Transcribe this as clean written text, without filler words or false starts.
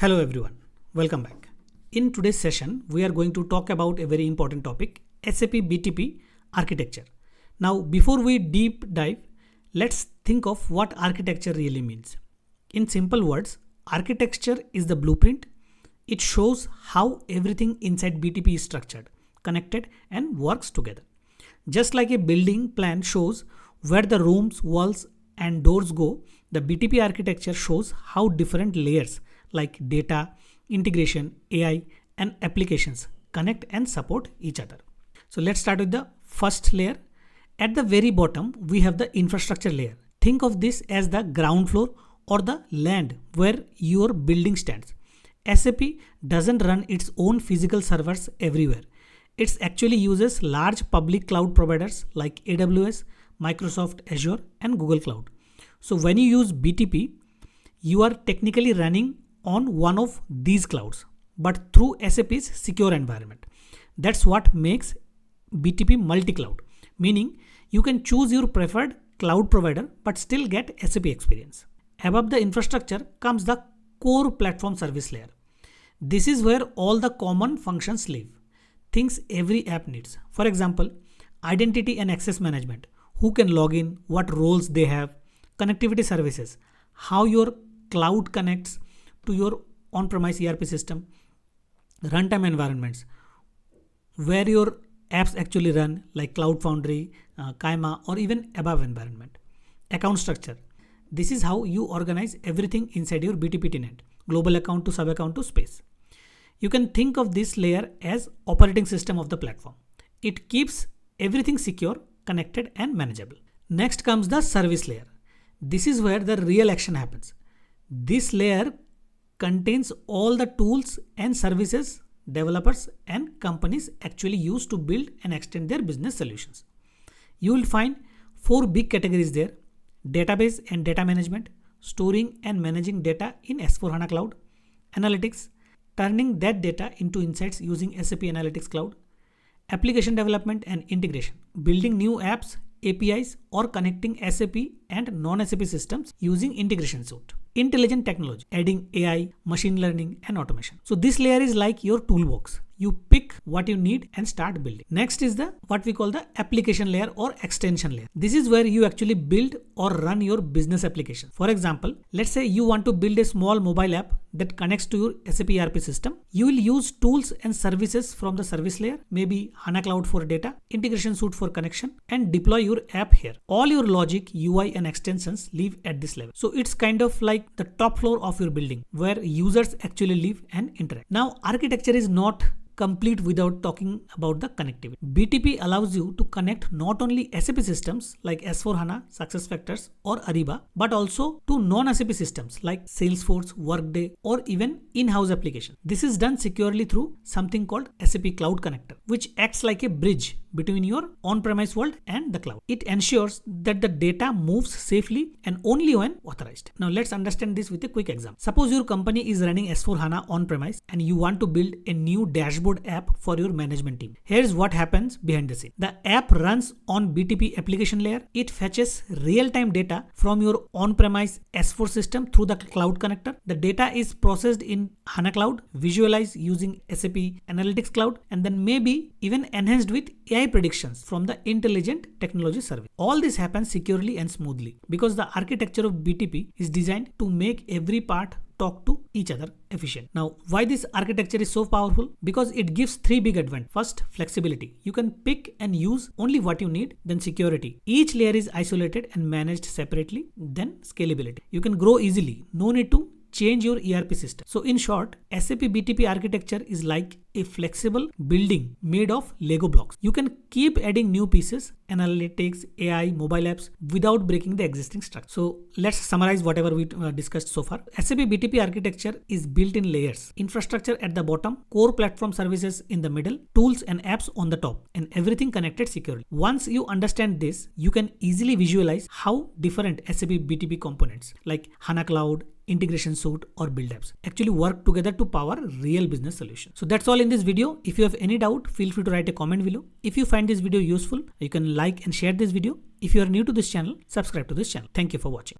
Hello everyone, welcome back. In today's session, we are going to talk about a very important topic, SAP BTP architecture. Now, before we deep dive, let's think of what architecture really means. In simple words, architecture is the blueprint. It shows how everything inside BTP is structured, connected, and works together. Just like a building plan shows where the rooms, walls, and doors go, the BTP architecture shows how different layers like data, integration, AI, and applications connect and support each other. So let's start with the first layer. At the very bottom, we have the infrastructure layer. Think of this as the ground floor or the land where your building stands. SAP doesn't run its own physical servers everywhere. It actually uses large public cloud providers like AWS, Microsoft Azure, and Google Cloud. So when you use BTP, you are technically running on one of these clouds, but through SAP's secure environment. That's what makes BTP multi-cloud, meaning you can choose your preferred cloud provider but still get SAP experience. Above the infrastructure comes the core platform service layer. This is where all the common functions live, things every app needs. For example, identity and access management, who can log in, what roles they have, connectivity services, how your cloud connects to your on-premise ERP system, runtime environments, where your apps actually run like Cloud Foundry, Kaima, or even above environment. Account structure. This is how you organize everything inside your BTP tenant, global account to sub-account to space. You can think of this layer as operating system of the platform. It keeps everything secure, connected, and manageable. Next comes the service layer. This is where the real action happens. This layer contains all the tools and services developers and companies actually use to build and extend their business solutions. You will find 4 big categories there: database and data management, storing and managing data in S/4HANA Cloud, analytics, turning that data into insights using SAP Analytics Cloud, application development and integration, building new apps, APIs, or connecting SAP and non-SAP systems using integration suite. Intelligent technology, adding AI, machine learning, and automation. So this layer is like your toolbox. You pick what you need and start building. Next is the what we call the application layer or extension layer. This is where you actually build or run your business application. For example, let's say you want to build a small mobile app that connects to your SAP ERP system. You will use tools and services from the service layer, maybe HANA Cloud for data, integration suite for connection, and deploy your app here. All your logic, UI, and extensions live at this level. So it's kind of like the top floor of your building where users actually live and interact. Now, architecture is not complete without talking about the connectivity. BTP allows you to connect not only SAP systems like S/4HANA, SuccessFactors, or Ariba, but also to non-SAP systems like Salesforce, Workday, or even in-house applications. This is done securely through something called SAP Cloud Connector, which acts like a bridge between your on-premise world and the cloud. It ensures that the data moves safely and only when authorized. Now let's understand this with a quick example. Suppose your company is running S/4HANA on-premise and you want to build a new dashboard app for your management team. Here's what happens behind the scene. The app runs on BTP application layer. It fetches real-time data from your on-premise S4 system through the cloud connector. The data is processed in HANA Cloud, visualized using SAP Analytics Cloud, and then maybe even enhanced with AI predictions from the intelligent technology service. All this happens securely and smoothly because the architecture of BTP is designed to make every part talk to each other efficient. Now, why this architecture is so powerful? Because it gives 3 big advantages. First, flexibility. You can pick and use only what you need. Then security. Each layer is isolated and managed separately. Then scalability. You can grow easily. No need to change your ERP system. So in short, SAP BTP architecture is like a flexible building made of Lego blocks. You can keep adding new pieces, analytics, AI, mobile apps without breaking the existing structure. So let's summarize whatever we discussed so far. SAP BTP architecture is built in layers. Infrastructure at the bottom, core platform services in the middle, tools and apps on the top, and everything connected securely. Once you understand this, you can easily visualize how different SAP BTP components like HANA Cloud, integration suite, or build apps actually work together to power real business solutions. So that's all in this video. If you have any doubt, feel free to write a comment below. If you find this video useful, you can like and share this video. If you are new to this channel, subscribe to this channel. Thank you for watching.